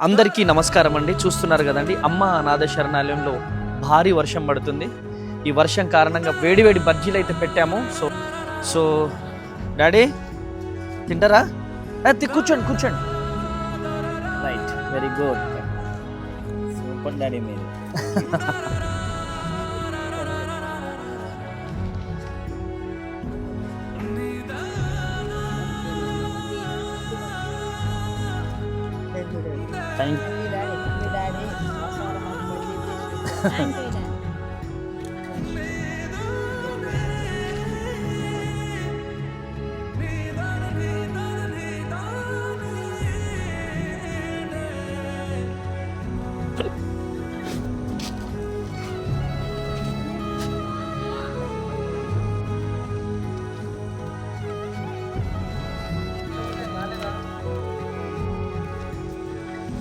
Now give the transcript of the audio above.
అందరికీ నమస్కారం అండి. చూస్తున్నారు కదండి, అమ్మ అనాథ శరణాలయంలో భారీ వర్షం పడుతుంది. ఈ వర్షం కారణంగా వేడివేడి బజ్జీలు అయితే పెట్టాము. సో డాడీ తింటారా? కూర్చోండి కూర్చోండి. Right, very good, super daddy మీరు. థ్యాంక్